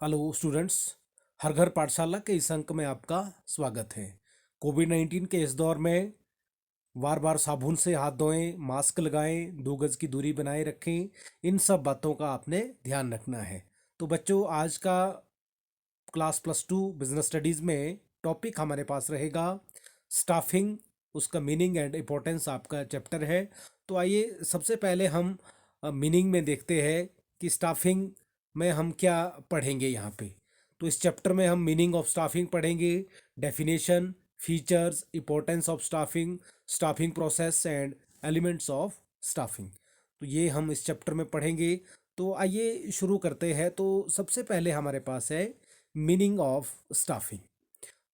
Hello students. हर घर पाठशाला के इस अंक में आपका स्वागत है। कोविड-19 के इस दौर में बार बार साबुन से हाथ धोएं, मास्क लगाएं, 2 गज की दूरी बनाए रखें। इन सब बातों का आपने ध्यान रखना है। तो बच्चों, आज का क्लास +2 बिजनेस स्टडीज़ में टॉपिक हमारे पास रहेगा स्टाफिंग। उसका मीनिंग एंड इम्पोर्टेंस आपका चैप्टर है। तो आइए सबसे पहले हम मीनिंग में देखते हैं कि स्टाफिंग में हम क्या पढ़ेंगे यहाँ पे। तो इस चैप्टर में हम मीनिंग ऑफ स्टाफिंग पढ़ेंगे, definition, features, importance of staffing, staffing process and elements of staffing. तो ये हम इस चैप्टर में पढ़ेंगे। तो आइए शुरू करते हैं। तो सबसे पहले हमारे पास है मीनिंग ऑफ स्टाफिंग।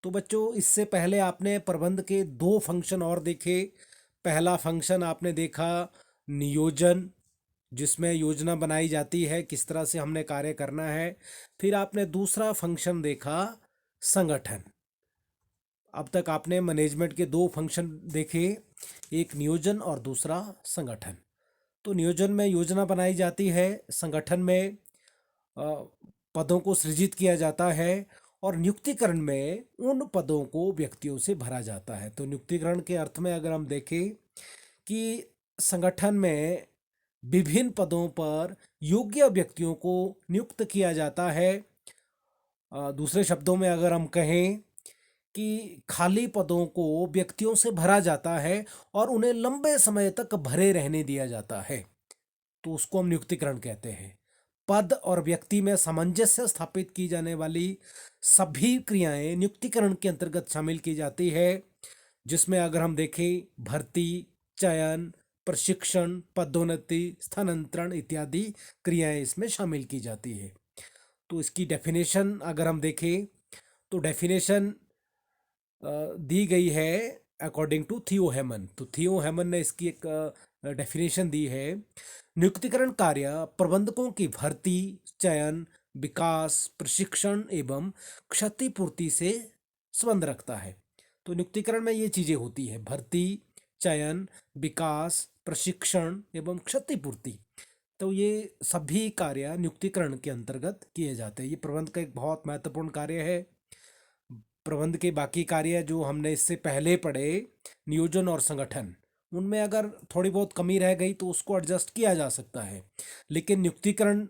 तो बच्चों, इससे पहले आपने प्रबंध के 2 फंक्शन और देखे। पहला फंक्शन आपने देखा नियोजन, जिसमें योजना बनाई जाती है किस तरह से हमने कार्य करना है। फिर आपने दूसरा फंक्शन देखा संगठन। अब तक आपने मैनेजमेंट के 2 फंक्शन देखे, एक नियोजन और दूसरा संगठन। तो नियोजन में योजना बनाई जाती है, संगठन में अ, पदों को सृजित किया जाता है, और नियुक्तिकरण में उन पदों को व्यक्तियों से भरा जाता है। तो नियुक्तिकरण के अर्थ में अगर हम देखें कि संगठन में विभिन्न पदों पर योग्य व्यक्तियों को नियुक्त किया जाता है। दूसरे शब्दों में अगर हम कहें कि खाली पदों को व्यक्तियों से भरा जाता है और उन्हें लंबे समय तक भरे रहने दिया जाता है, तो उसको हम नियुक्तिकरण कहते हैं। पद और व्यक्ति में सामंजस्य स्थापित की जाने वाली सभी क्रियाएं नियुक्तिकरण के अंतर्गत शामिल की जाती है, जिसमें अगर हम देखें भर्ती, चयन, प्रशिक्षण, पदोन्नति, स्थानांतरण इत्यादि क्रियाएं इसमें शामिल की जाती है। तो इसकी डेफिनेशन अगर हम देखें तो डेफिनेशन दी गई है अकॉर्डिंग टू थियो हेमन। तो थियो हेमन ने इसकी एक डेफिनेशन दी है। नियुक्तिकरण कार्य प्रबंधकों की भर्ती, चयन, विकास, प्रशिक्षण एवं क्षतिपूर्ति से संबंध रखता है। तो नियुक्तिकरण में ये चीजें होती है: भर्ती, चयन, विकास, प्रशिक्षण एवं क्षतिपूर्ति। तो ये सभी कार्य नियुक्तिकरण के अंतर्गत किए जाते हैं। ये प्रबंध का एक बहुत महत्वपूर्ण कार्य है। प्रबंध के बाकी कार्य जो हमने इससे पहले पढ़े, नियोजन और संगठन, उनमें अगर थोड़ी बहुत कमी रह गई तो उसको एडजस्ट किया जा सकता है। लेकिन नियुक्तिकरण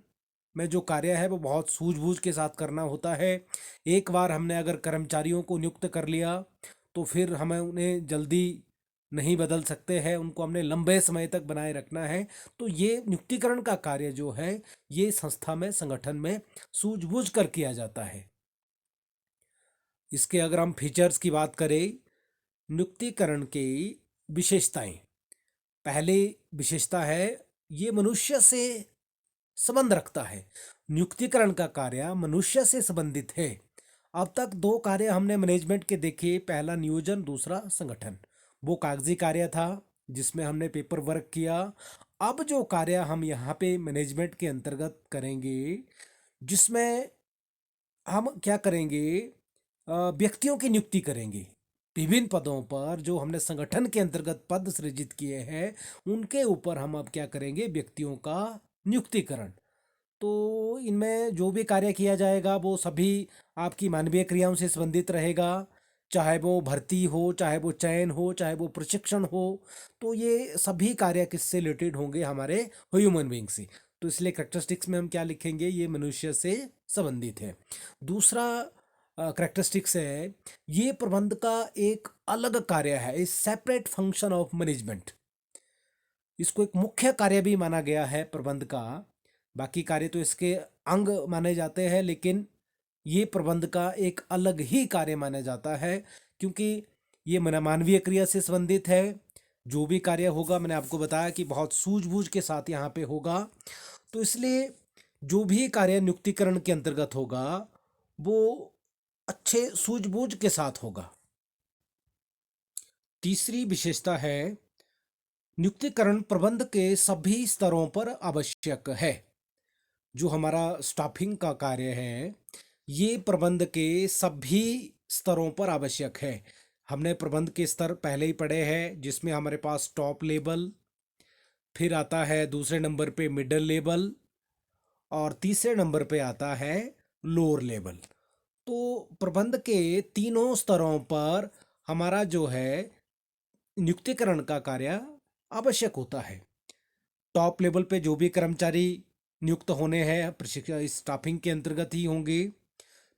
में जो कार्य है वो बहुत सूझबूझ के साथ करना होता है। एक बार हमने अगर कर्मचारियों को नियुक्त कर लिया तो फिर हमें उन्हें जल्दी नहीं बदल सकते हैं, उनको हमने लंबे समय तक बनाए रखना है। तो ये नियुक्तिकरण का कार्य जो है, ये संस्था में, संगठन में सूझबूझ कर किया जाता है। इसके अगर हम फीचर्स की बात करें, नियुक्तिकरण की विशेषताएं। पहली विशेषता है ये मनुष्य से संबंध रखता है। नियुक्तिकरण का कार्य मनुष्य से संबंधित है। अब तक 2 कार्य हमने मैनेजमेंट के देखे, पहला नियोजन, दूसरा संगठन। वो कागजी कार्य था जिसमें हमने पेपर वर्क किया। अब जो कार्य हम यहाँ पे मैनेजमेंट के अंतर्गत करेंगे, जिसमें हम क्या करेंगे, व्यक्तियों की नियुक्ति करेंगे। विभिन्न पदों पर जो हमने संगठन के अंतर्गत पद सृजित किए हैं, उनके ऊपर हम अब क्या करेंगे, व्यक्तियों का नियुक्तिकरण। तो इनमें जो भी कार्य किया जाएगा वो सभी आपकी मानवीय क्रियाओं से संबंधित रहेगा, चाहे वो भर्ती हो, चाहे वो चयन हो, चाहे वो प्रशिक्षण हो। तो ये सभी कार्य किससे रिलेटेड होंगे, हमारे ह्यूमन बीइंग से। तो इसलिए करेक्टरिस्टिक्स में हम क्या लिखेंगे, ये मनुष्य से संबंधित है। दूसरा करेक्टरिस्टिक्स है ये प्रबंध का एक अलग कार्य है, इस सेपरेट फंक्शन ऑफ मैनेजमेंट। इसको एक मुख्य कार्य भी माना गया है प्रबंध का। बाकी कार्य तो इसके अंग माने जाते हैं, लेकिन ये प्रबंध का एक अलग ही कार्य माना जाता है, क्योंकि ये मानवीय क्रिया से संबंधित है। जो भी कार्य होगा, मैंने आपको बताया कि बहुत सूझबूझ के साथ यहाँ पे होगा। तो इसलिए जो भी कार्य नियुक्तिकरण के अंतर्गत होगा वो अच्छे सूझबूझ के साथ होगा। तीसरी विशेषता है नियुक्तिकरण प्रबंध के सभी स्तरों पर आवश्यक है। जो हमारा स्टाफिंग का कार्य है, ये प्रबंध के सभी स्तरों पर आवश्यक है। हमने प्रबंध के स्तर पहले ही पढ़े हैं, जिसमें हमारे पास टॉप लेवल, फिर आता है दूसरे नंबर पे मिडिल लेवल, और तीसरे नंबर पे आता है लोअर लेवल। तो प्रबंध के तीनों स्तरों पर हमारा जो है नियुक्तिकरण का कार्य आवश्यक होता है। टॉप लेवल पे जो भी कर्मचारी नियुक्त होने हैं प्रशिक्षण स्टाफिंग के अंतर्गत ही होंगे।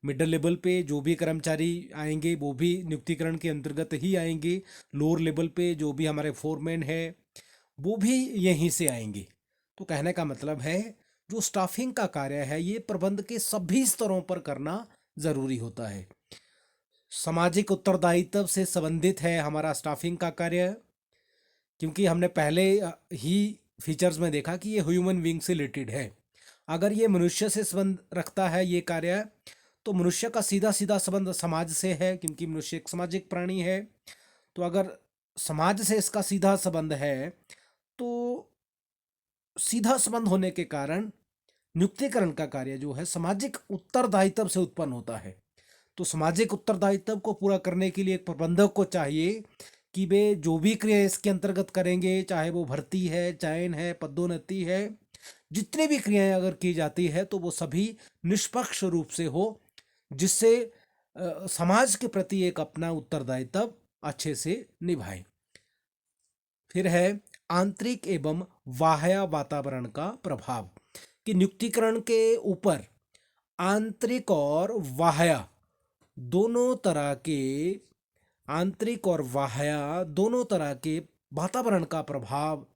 मिडिल लेवल पे जो भी कर्मचारी आएंगे वो भी नियुक्तिकरण के अंतर्गत ही आएंगे। लोअर लेवल पे जो भी हमारे फोरमैन है वो भी यहीं से आएंगे। तो कहने का मतलब है जो स्टाफिंग का कार्य है ये प्रबंध के सभी स्तरों पर करना जरूरी होता है। सामाजिक उत्तरदायित्व से संबंधित है हमारा स्टाफिंग का कार्य, क्योंकि हमने पहले ही फीचर्स में देखा कि ये ह्यूमन बीइंग से रिलेटेड है। अगर ये मनुष्य से संबंध रखता है ये कार्य, तो मनुष्य का सीधा सीधा संबंध समाज से है, क्योंकि मनुष्य एक सामाजिक प्राणी है। तो अगर समाज से इसका सीधा संबंध है, तो सीधा संबंध होने के कारण नियुक्तिकरण का कार्य जो है सामाजिक उत्तरदायित्व से उत्पन्न होता है। तो सामाजिक उत्तरदायित्व को पूरा करने के लिए एक प्रबंधक को चाहिए कि वे जो भी क्रिया इसके अंतर्गत करेंगे, चाहे वो भर्ती है, चयन है, पदोन्नति है, जितनी भी क्रियाएं अगर की जाती है तो वो सभी निष्पक्ष रूप से हो, जिससे समाज के प्रति एक अपना उत्तरदायित्व अच्छे से निभाए। फिर है आंतरिक एवं बाह्य वातावरण का प्रभाव, कि नियुक्तिकरण के ऊपर आंतरिक और बाह्य दोनों तरह के आंतरिक और बाह्य दोनों तरह के वातावरण का प्रभाव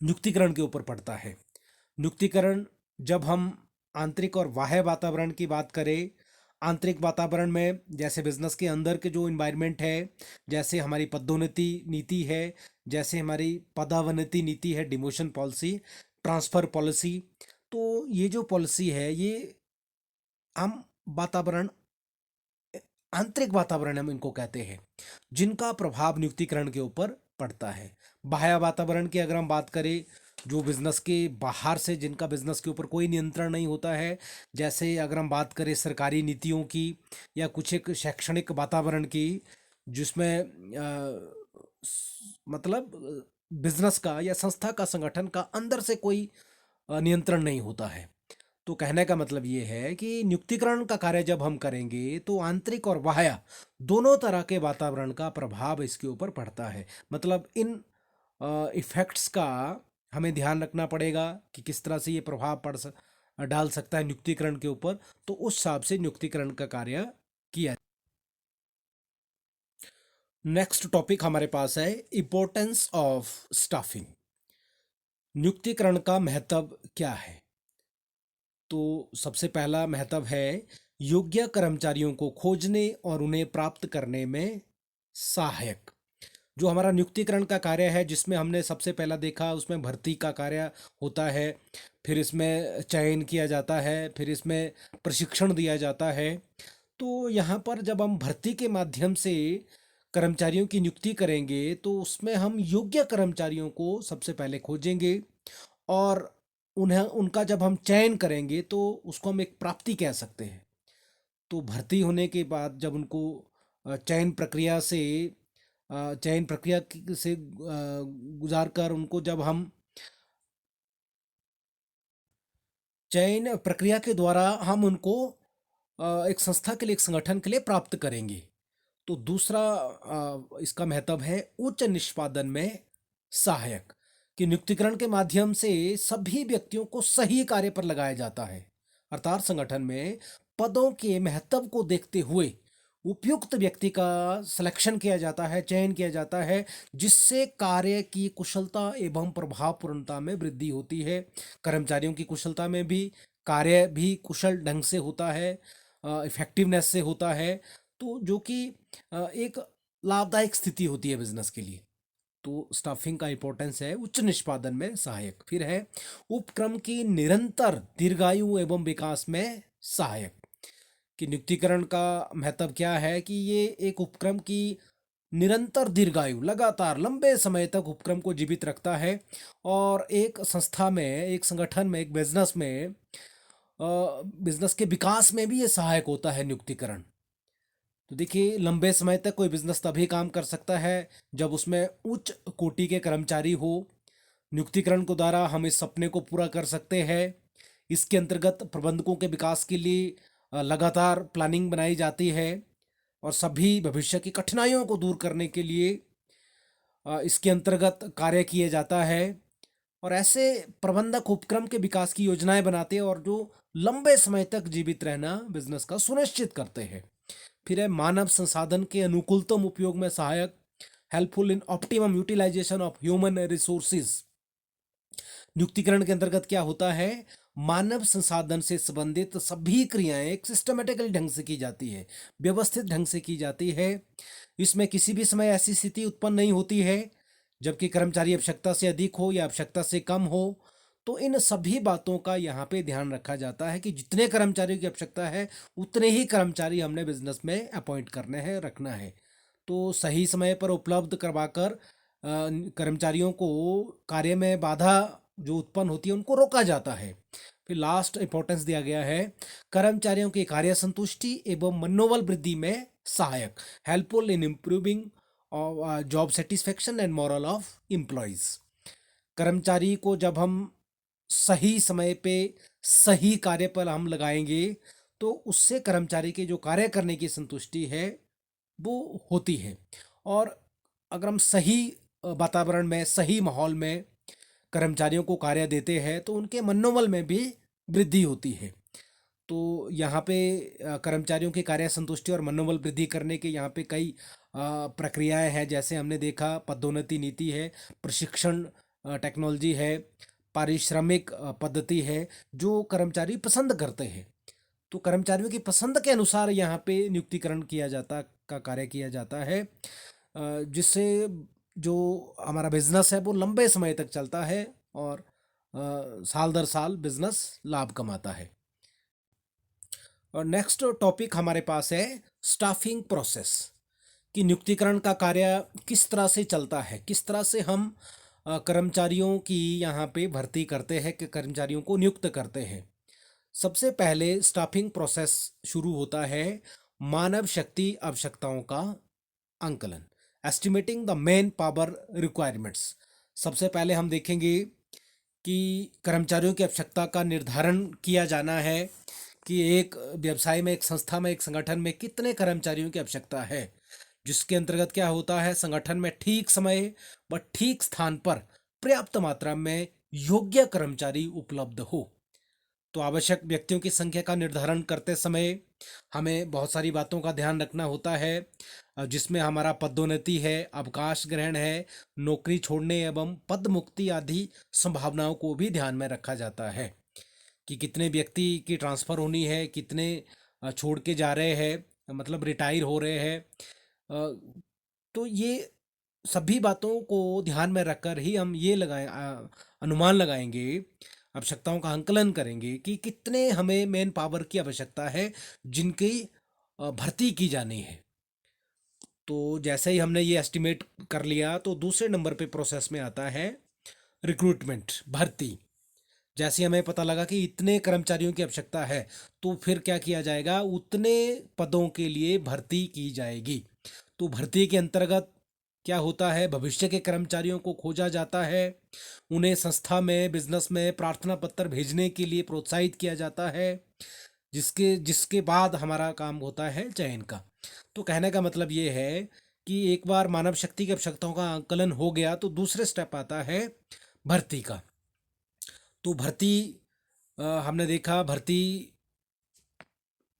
नियुक्तिकरण के ऊपर पड़ता है। नियुक्तिकरण, जब हम आंतरिक और बाह्य वातावरण की बात करें, आंतरिक वातावरण में जैसे बिजनेस के अंदर के जो इन्वायरमेंट है, जैसे हमारी पदोन्नति नीति है, जैसे हमारी पदावनति नीति है, डिमोशन पॉलिसी, ट्रांसफर पॉलिसी, तो ये जो पॉलिसी है ये हम वातावरण, आंतरिक वातावरण हम इनको कहते हैं, जिनका प्रभाव नियुक्तिकरण के ऊपर पड़ता है। बाह्य वातावरण की अगर हम बात करें, जो बिजनेस के बाहर से, जिनका बिजनेस के ऊपर कोई नियंत्रण नहीं होता है, जैसे अगर हम बात करें सरकारी नीतियों की या कुछ एक शैक्षणिक वातावरण की, जिसमें मतलब बिजनेस का या संस्था का, संगठन का अंदर से कोई नियंत्रण नहीं होता है। तो कहने का मतलब ये है कि नियुक्तिकरण का कार्य जब हम करेंगे तो आंतरिक और बाह्य दोनों तरह के वातावरण का प्रभाव इसके ऊपर पड़ता है। मतलब इन इफेक्ट्स का हमें ध्यान रखना पड़ेगा कि किस तरह से ये प्रभाव डाल सकता है नियुक्तिकरण के ऊपर, तो उस हिसाब से नियुक्तिकरण का कार्य किया। नेक्स्ट टॉपिक हमारे पास है इम्पोर्टेंस ऑफ स्टाफिंग। नियुक्तिकरण का महत्व क्या है? तो सबसे पहला महत्व है योग्य कर्मचारियों को खोजने और उन्हें प्राप्त करने में सहायक। जो हमारा नियुक्तिकरण का कार्य है, जिसमें हमने सबसे पहला देखा, उसमें भर्ती का कार्य होता है, फिर इसमें चयन किया जाता है, फिर इसमें प्रशिक्षण दिया जाता है। तो यहाँ पर जब हम भर्ती के माध्यम से कर्मचारियों की नियुक्ति करेंगे तो उसमें हम योग्य कर्मचारियों को सबसे पहले खोजेंगे, और उन्हें उनका जब हम चयन करेंगे तो उसको हम एक प्राप्ति कह सकते हैं। तो भर्ती होने के बाद जब उनको चयन प्रक्रिया से गुजार कर उनको जब हम चयन प्रक्रिया के द्वारा हम उनको एक संस्था के लिए, एक संगठन के लिए प्राप्त करेंगे। तो दूसरा इसका महत्व है उच्च निष्पादन में सहायक, कि नियुक्तिकरण के माध्यम से सभी व्यक्तियों को सही कार्य पर लगाया जाता है। अर्थात संगठन में पदों के महत्व को देखते हुए उपयुक्त व्यक्ति का सिलेक्शन किया जाता है, चयन किया जाता है, जिससे कार्य की कुशलता एवं प्रभावपूर्णता में वृद्धि होती है। कर्मचारियों की कुशलता में भी, कार्य भी कुशल ढंग से होता है, इफेक्टिवनेस से होता है, तो जो कि एक लाभदायक स्थिति होती है बिजनेस के लिए। तो स्टाफिंग का इंपॉर्टेंस है उच्च निष्पादन में सहायक। फिर है उपक्रम की निरंतर दीर्घायु एवं विकास में सहायक, कि नियुक्तिकरण का महत्व क्या है कि ये एक उपक्रम की निरंतर दीर्घायु, लगातार लंबे समय तक उपक्रम को जीवित रखता है, और एक संस्था में, एक संगठन में, एक बिजनेस में, बिजनेस के विकास में भी ये सहायक होता है नियुक्तिकरण। तो देखिए, लंबे समय तक कोई बिजनेस तभी काम कर सकता है जब उसमें उच्च कोटि के कर्मचारी हो। नियुक्तिकरण के द्वारा हम इस सपने को पूरा कर सकते हैं। इसके अंतर्गत प्रबंधकों के विकास के लिए लगातार प्लानिंग बनाई जाती है और सभी भविष्य की कठिनाइयों को दूर करने के लिए इसके अंतर्गत कार्य किया जाता है। और ऐसे प्रबंधक उपक्रम के विकास की योजनाएं बनाते हैं और जो लंबे समय तक जीवित रहना बिजनेस का सुनिश्चित करते हैं। फिर है मानव संसाधन के अनुकूलतम उपयोग में सहायक, helpful in optimum utilisation of human resources. नियुक्तिकरण के अंतर्गत क्या होता है, मानव संसाधन से संबंधित सभी क्रियाएं एक सिस्टमेटिकली ढंग से की जाती है, व्यवस्थित ढंग से की जाती है। इसमें किसी भी समय ऐसी स्थिति उत्पन्न नहीं होती है जबकि कर्मचारी आवश्यकता से अधिक हो या आवश्यकता से कम हो। तो इन सभी बातों का यहाँ पे ध्यान रखा जाता है कि जितने कर्मचारियों की आवश्यकता है उतने ही कर्मचारी हमने बिजनेस में अपॉइंट करने हैं, रखना है। तो सही समय पर उपलब्ध करवाकर कर्मचारियों को कार्य में बाधा जो उत्पन्न होती है उनको रोका जाता है। फिर लास्ट इंपॉर्टेंस दिया गया है कर्मचारियों की कार्य संतुष्टि एवं मनोबल वृद्धि में सहायक, helpful in improving job satisfaction and moral of employees. कर्मचारी को जब हम सही समय पे सही कार्य पर हम लगाएंगे तो उससे कर्मचारी के जो कार्य करने की संतुष्टि है वो होती है। और अगर हम सही वातावरण में, सही माहौल में कर्मचारियों को कार्य देते हैं तो उनके मनोबल में भी वृद्धि होती है। तो यहाँ पे कर्मचारियों की कार्य संतुष्टि और मनोबल वृद्धि करने के यहाँ पे कई प्रक्रियाएं हैं। जैसे हमने देखा पदोन्नति नीति है, प्रशिक्षण टेक्नोलॉजी है, पारिश्रमिक पद्धति है जो कर्मचारी पसंद करते हैं। तो कर्मचारियों की पसंद के अनुसार यहाँ पे नियुक्तिकरण किया जाता का कार्य किया जाता है, जिससे जो हमारा बिजनेस है वो लंबे समय तक चलता है और साल दर साल बिजनेस लाभ कमाता है। और नेक्स्ट टॉपिक हमारे पास है स्टाफिंग प्रोसेस, कि नियुक्तिकरण का कार्य किस तरह से चलता है, किस तरह से हम कर्मचारियों की यहाँ पे भर्ती करते हैं, कि कर्मचारियों को नियुक्त करते हैं। सबसे पहले स्टाफिंग प्रोसेस शुरू होता है मानव शक्ति आवश्यकताओं का आंकलन, estimating the main power requirements. सबसे पहले हम देखेंगे कि कर्मचारियों की आवश्यकता का निर्धारण किया जाना है कि एक व्यवसाय में, एक संस्था में, एक संगठन में कितने कर्मचारियों की आवश्यकता है, जिसके अंतर्गत क्या होता है संगठन में ठीक समय व ठीक स्थान पर पर्याप्त मात्रा में योग्य कर्मचारी उपलब्ध हो। तो आवश्यक व्यक्तियों की संख्या का निर्धारण करते समय हमें बहुत सारी बातों का ध्यान रखना होता है, जिसमें हमारा पदोन्नति है, अवकाश ग्रहण है, नौकरी छोड़ने एवं पद मुक्ति आदि संभावनाओं को भी ध्यान में रखा जाता है कि कितने व्यक्ति की ट्रांसफ़र होनी है, कितने छोड़ के जा रहे हैं, मतलब रिटायर हो रहे हैं। तो ये सभी बातों को ध्यान में रखकर ही हम ये अनुमान लगाएंगे, आवश्यकताओं का आंकलन करेंगे कि कितने हमें मैन पावर की आवश्यकता है जिनकी भर्ती की जानी है। तो जैसे ही हमने ये एस्टिमेट कर लिया तो दूसरे नंबर पे प्रोसेस में आता है रिक्रूटमेंट, भर्ती। जैसे हमें पता लगा कि इतने कर्मचारियों की आवश्यकता है तो फिर क्या किया जाएगा, उतने पदों के लिए भर्ती की जाएगी। तो भर्ती के अंतर्गत क्या होता है, भविष्य के कर्मचारियों को खोजा जाता है, उन्हें संस्था में, बिजनेस में प्रार्थना पत्र भेजने के लिए प्रोत्साहित किया जाता है, जिसके जिसके बाद हमारा काम होता है चयन का। तो कहने का मतलब ये है कि एक बार मानव शक्ति की आवश्यकताओं का आंकलन हो गया तो दूसरे स्टेप आता है भर्ती का। तो भर्ती हमने देखा भर्ती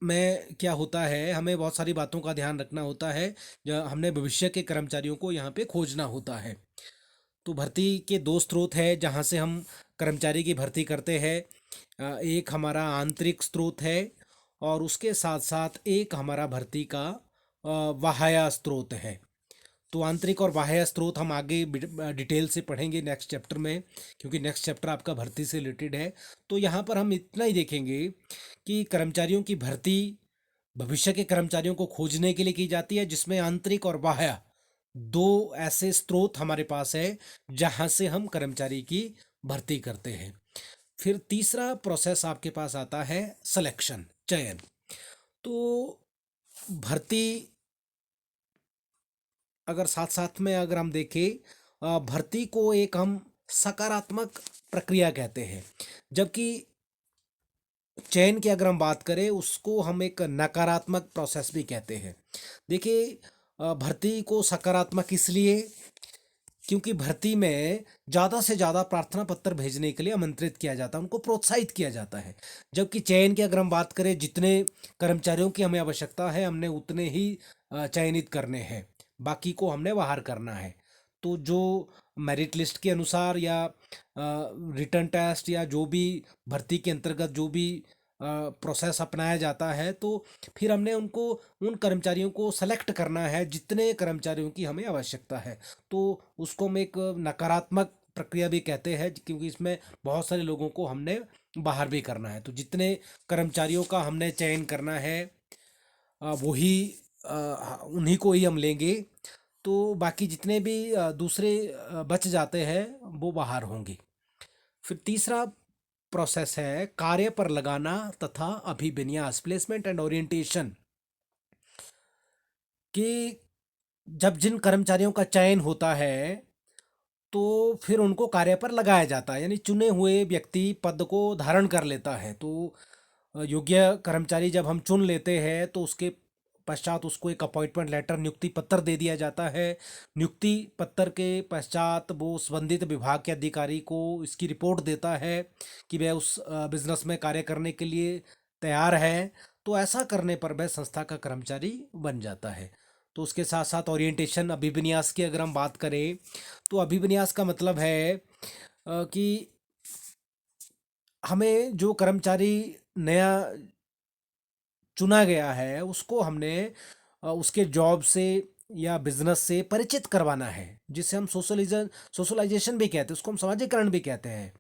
में क्या होता है, हमें बहुत सारी बातों का ध्यान रखना होता है, हमने भविष्य के कर्मचारियों को यहाँ पे खोजना होता है। तो भर्ती के दो स्रोत है जहाँ से हम कर्मचारी की भर्ती करते हैं। एक हमारा आंतरिक स्रोत है और उसके साथ साथ एक हमारा भर्ती का बाह्य स्रोत है। तो आंतरिक और बाह्य स्रोत हम आगे डिटेल से पढ़ेंगे नेक्स्ट चैप्टर में, क्योंकि नेक्स्ट चैप्टर आपका भर्ती से रिलेटेड है। तो यहाँ पर हम इतना ही देखेंगे कि कर्मचारियों की भर्ती भविष्य के कर्मचारियों को खोजने के लिए की जाती है, जिसमें आंतरिक और बाह्य दो ऐसे स्रोत हमारे पास है जहाँ से हम कर्मचारी की भर्ती करते हैं। फिर तीसरा प्रोसेस आपके पास आता है सिलेक्शन, चयन। तो भर्ती अगर साथ साथ में अगर हम देखें, भर्ती को एक हम सकारात्मक प्रक्रिया कहते हैं, जबकि चयन की अगर हम बात करें, उसको हम एक नकारात्मक प्रोसेस भी कहते हैं। देखिए, भर्ती को सकारात्मक इसलिए क्योंकि भर्ती में ज़्यादा से ज़्यादा प्रार्थना पत्र भेजने के लिए आमंत्रित किया जाता है, उनको प्रोत्साहित किया जाता है। जबकि चयन की अगर हम बात करें, जितने कर्मचारियों की हमें आवश्यकता है, हमने उतने ही चयनित करने हैं, बाकी को हमने बाहर करना है। तो जो मेरिट लिस्ट के अनुसार या रिटर्न टेस्ट या जो भी भर्ती के अंतर्गत जो भी प्रोसेस अपनाया जाता है, तो फिर हमने उनको उन कर्मचारियों को सेलेक्ट करना है जितने कर्मचारियों की हमें आवश्यकता है। तो उसको हम एक नकारात्मक प्रक्रिया भी कहते हैं, क्योंकि इसमें बहुत सारे लोगों को हमने बाहर भी करना है। तो जितने कर्मचारियों का हमने चयन करना है, वही उन्हीं को ही हम लेंगे। तो बाकी जितने भी दूसरे बच जाते हैं, वो बाहर होंगे। फिर तीसरा प्रोसेस है कार्य पर लगाना तथा अभिविन्यास, प्लेसमेंट एंड ओरिएंटेशन। कि जब जिन कर्मचारियों का चयन होता है, तो फिर उनको कार्य पर लगाया जाता है, यानी चुने हुए व्यक्ति पद को धारण कर लेता है। तो योग्य कर्मचारी जब हम चुन लेते हैं, तो उसके पश्चात उसको एक अपॉइंटमेंट लेटर, नियुक्ति पत्र दे दिया जाता है। नियुक्ति पत्र के पश्चात वो संबंधित विभाग के अधिकारी को इसकी रिपोर्ट देता है कि वह उस बिजनेस में कार्य करने के लिए तैयार है। तो ऐसा करने पर वह संस्था का कर्मचारी बन जाता है। तो उसके साथ साथ ओरिएंटेशन, अभिविन्यास की अगर हम बात करें, तो अभिविन्यास का मतलब है कि हमें जो कर्मचारी नया चुना गया है, उसको हमने उसके जॉब से या बिजनेस से परिचित करवाना है, जिसे हम सोशलाइजेशन भी कहते हैं, उसको हम समाजीकरण भी कहते हैं।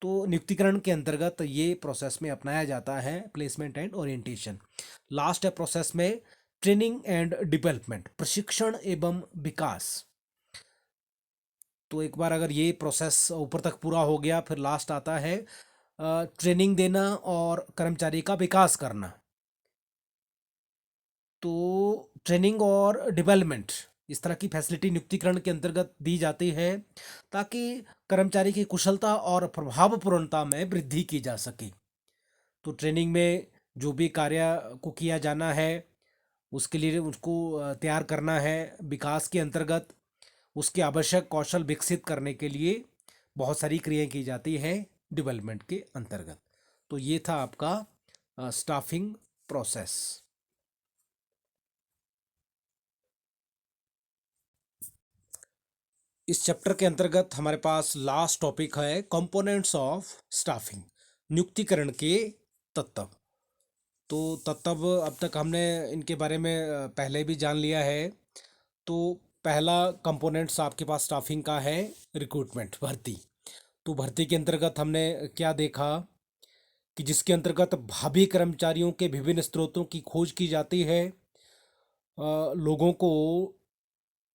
तो नियुक्तिकरण के अंतर्गत ये प्रोसेस में अपनाया जाता है प्लेसमेंट एंड ओरिएंटेशन। लास्ट है प्रोसेस में ट्रेनिंग एंड डेवलपमेंट, प्रशिक्षण एवं विकास। तो एक बार अगर ये प्रोसेस ऊपर तक पूरा हो गया, फिर लास्ट आता है ट्रेनिंग देना और कर्मचारी का विकास करना। तो ट्रेनिंग और डेवलपमेंट, इस तरह की फैसिलिटी नियुक्तिकरण के अंतर्गत दी जाती है, ताकि कर्मचारी की कुशलता और प्रभावपूर्णता में वृद्धि की जा सके। तो ट्रेनिंग में जो भी कार्य को किया जाना है, उसके लिए उसको तैयार करना है। विकास के अंतर्गत उसके आवश्यक कौशल विकसित करने के लिए बहुत सारी क्रियाएं की जाती है डेवलपमेंट के अंतर्गत। तो ये था आपका स्टाफिंग प्रोसेस। इस चैप्टर के अंतर्गत हमारे पास लास्ट टॉपिक है कंपोनेंट्स ऑफ स्टाफिंग, नियुक्तिकरण के तत्व। तो तत्व अब तक हमने इनके बारे में पहले भी जान लिया है। तो पहला कंपोनेंट्स आपके पास स्टाफिंग का है रिक्रूटमेंट, भर्ती। तो भर्ती के अंतर्गत हमने क्या देखा कि जिसके अंतर्गत भावी कर्मचारियों के विभिन्न स्रोतों की खोज की जाती है, लोगों को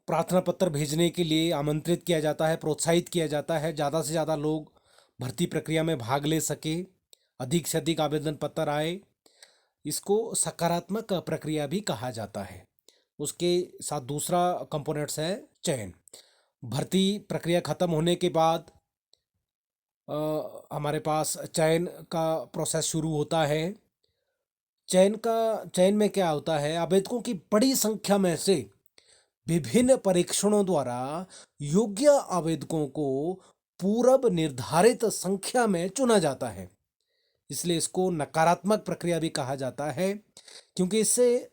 प्रार्थना पत्र भेजने के लिए आमंत्रित किया जाता है, प्रोत्साहित किया जाता है, ज़्यादा से ज़्यादा लोग भर्ती प्रक्रिया में भाग ले सके, अधिक से अधिक आवेदन पत्र आए। इसको सकारात्मक प्रक्रिया भी कहा जाता है। उसके साथ दूसरा कंपोनेंट्स है चयन। भर्ती प्रक्रिया खत्म होने के बाद हमारे पास चयन का प्रोसेस शुरू होता है। चयन में क्या होता है, आवेदकों की बड़ी संख्या में से विभिन्न परीक्षणों द्वारा योग्य आवेदकों को पूर्व निर्धारित संख्या में चुना जाता है। इसलिए इसको नकारात्मक प्रक्रिया भी कहा जाता है, क्योंकि इससे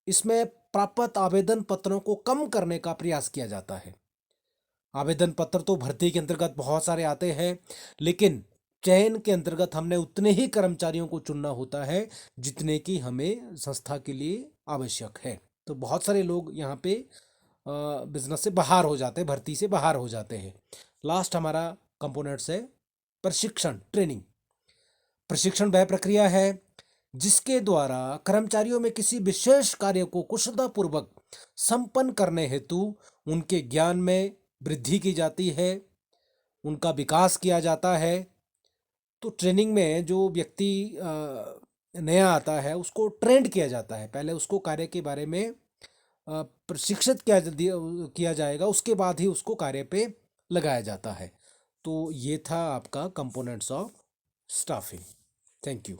इसमें प्राप्त आवेदन पत्रों को कम करने का प्रयास किया जाता है। आवेदन पत्र तो भर्ती के अंतर्गत बहुत सारे आते हैं, लेकिन चयन के अंतर्गत हमने उतने ही कर्मचारियों को चुनना होता है जितने की हमें संस्था के लिए आवश्यक है। तो बहुत सारे लोग यहाँ पे बिजनेस से बाहर हो जाते हैं, भर्ती से बाहर हो जाते हैं। लास्ट हमारा कंपोनेंट्स है प्रशिक्षण, ट्रेनिंग। प्रशिक्षण वह प्रक्रिया है जिसके द्वारा कर्मचारियों में किसी विशेष कार्य को कुशलतापूर्वक संपन्न करने हेतु उनके ज्ञान में वृद्धि की जाती है, उनका विकास किया जाता है। तो ट्रेनिंग में जो व्यक्ति नया आता है, उसको ट्रेंड किया जाता है। पहले उसको कार्य के बारे में प्रशिक्षित किया जाएगा, उसके बाद ही उसको कार्य पे लगाया जाता है। तो ये था आपका components of staffing. Thank you.